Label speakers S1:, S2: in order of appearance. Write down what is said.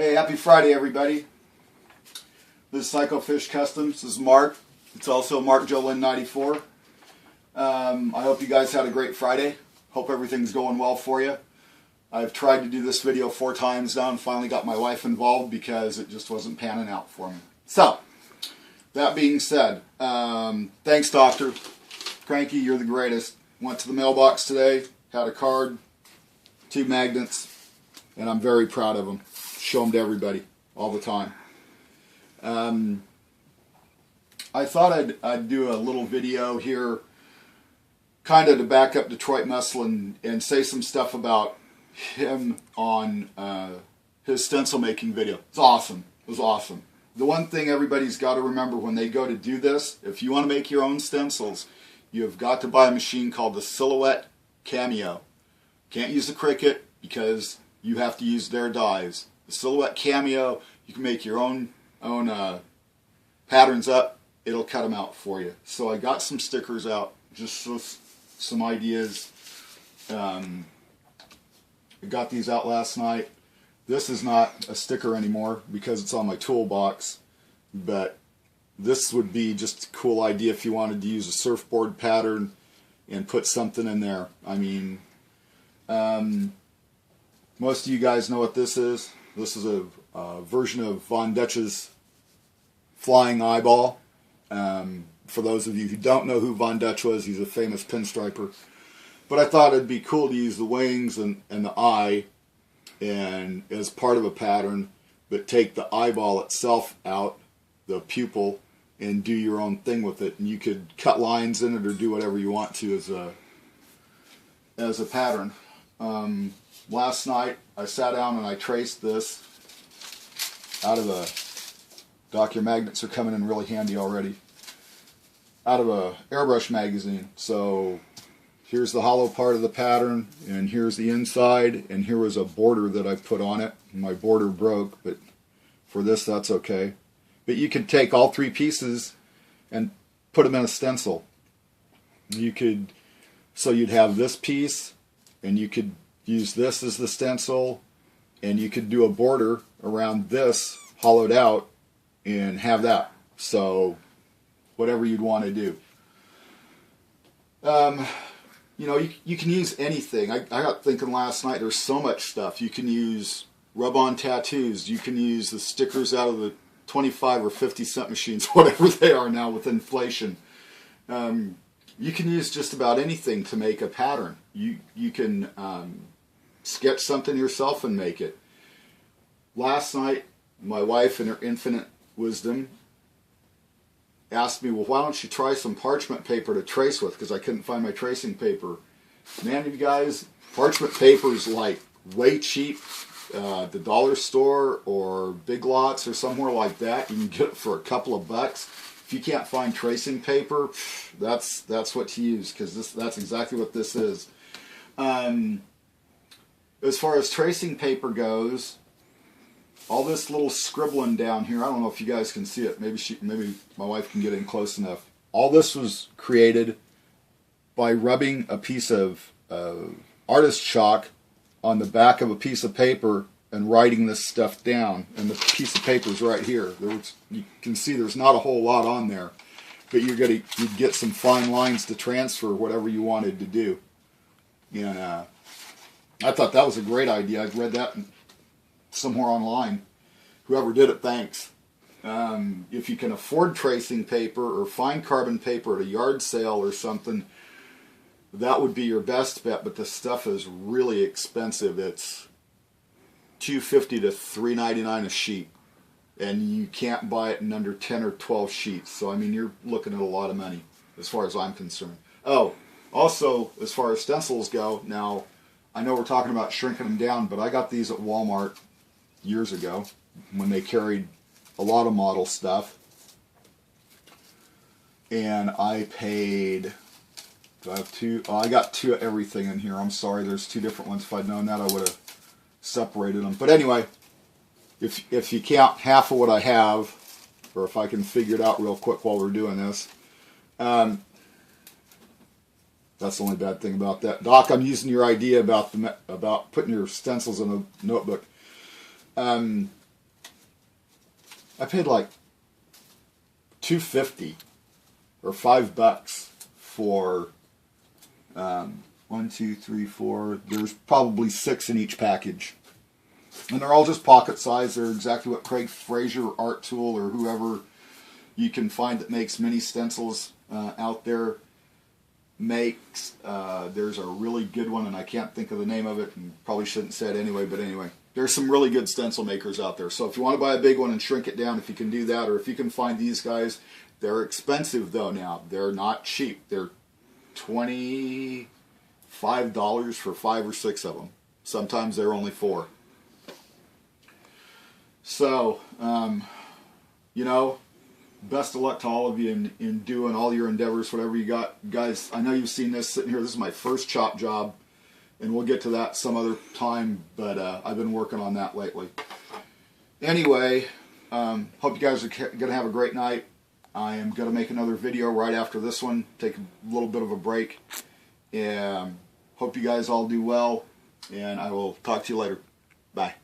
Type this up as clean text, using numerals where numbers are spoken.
S1: Hey, happy Friday, everybody. This is Psycho Fish Customs. This is Mark. It's also Mark Jolin 94. I hope you guys had a great Friday. Hope everything's going well for you. I've tried to do this video 4 times now and finally got my wife involved because it just wasn't panning out for me. So, that being said, thanks, Doctor. Cranky, you're the greatest. Went to the mailbox today, had a card, 2 magnets, and I'm very proud of them. Show them to everybody all the time. I thought I'd do a little video here kind of to back up Detroit Muscle and say some stuff about him on his stencil making video. It's awesome. It was awesome. The one thing everybody's got to remember when they go to do this, if you want to make your own stencils, you have got to buy a machine called the Silhouette Cameo. Can't use the Cricut because you have to use their dies. The Silhouette Cameo, you can make your own patterns up. It'll cut them out for you. So I got some stickers out, just some ideas. I got these out last night. This is not a sticker anymore because it's on my toolbox, but this would be just a cool idea if you wanted to use a surfboard pattern and put something in there. I mean, most of you guys know what this is. This is a version of Von Dutch's Flying Eyeball. For those of you who don't know who Von Dutch was, he's a famous pinstriper. But I thought it'd be cool to use the wings and the eye and as part of a pattern, but take the eyeball itself out, the pupil, and do your own thing with it. And you could cut lines in it or do whatever you want to as a pattern. Last night I sat down and I traced this out of a, Doc, your magnets are coming in really handy already, out of a airbrush magazine. So here's the hollow part of the pattern, and here's the inside, and here was a border that I put on it. My border broke, but for this that's okay. But you could take all 3 pieces and put them in a stencil. You could, so you'd have this piece, and you could use this as the stencil, and you could do a border around this hollowed out and have that. So whatever you'd want to do. You know, you can use anything. I got thinking last night, there's so much stuff. You can use rub-on tattoos. You can use the stickers out of the 25 or 50 cent machines, whatever they are now with inflation. You can use just about anything to make a pattern. You can sketch something yourself and make it. Last night, my wife, in her infinite wisdom, asked me, well, why don't you try some parchment paper to trace with, because I couldn't find my tracing paper. Man, you guys, parchment paper is like way cheap. The dollar store or Big Lots or somewhere like that, you can get it for a couple of bucks. If you can't find tracing paper, that's what to use, because that's exactly what this is. As far as tracing paper goes, all this little scribbling down here, I don't know if you guys can see it. Maybe my wife can get in close enough. All this was created by rubbing a piece of artist chalk on the back of a piece of paper and writing this stuff down. And the piece of paper is right here. You can see there's not a whole lot on there, but you'd get some fine lines to transfer whatever you wanted to do. And I thought that was a great idea. I've read that somewhere online. Whoever did it, thanks. If you can afford tracing paper or find carbon paper at a yard sale or something, that would be your best bet, but the stuff is really expensive. It's $2.50 to $3.99 a sheet, and you can't buy it in under 10 or 12 sheets. So I mean, you're looking at a lot of money as far as I'm concerned. Oh, also, as far as stencils go, now I know we're talking about shrinking them down, but I got these at Walmart years ago when they carried a lot of model stuff, and I paid, do I have 2? Oh, I got 2 of everything in here. I'm sorry, there's 2 different ones. If I'd known that, I would have separated them. But anyway, if you count half of what I have, or if I can figure it out real quick while we're doing this, that's the only bad thing about that. Doc, I'm using your idea about putting your stencils in a notebook. I paid like $2.50 or $5 for 1, 2, 3, 4. There's probably 6 in each package, and they're all just pocket size. They're exactly what Craig Fraser Art Tool or whoever you can find that makes mini stencils out there makes. There's a really good one, and I can't think of the name of it, and probably shouldn't say it anyway, but anyway, there's some really good stencil makers out there. So if you want to buy a big one and shrink it down, if you can do that, or if you can find these guys, they're expensive though now. They're not cheap. They're $25 for 5 or 6 of them. Sometimes they're only 4. So, you know, best of luck to all of you in doing all your endeavors, whatever you got. Guys, I know you've seen this sitting here. This is my first chop job, and we'll get to that some other time, but I've been working on that lately. Anyway, hope you guys are going to have a great night. I am going to make another video right after this one, take a little bit of a break, and hope you guys all do well, and I will talk to you later. Bye.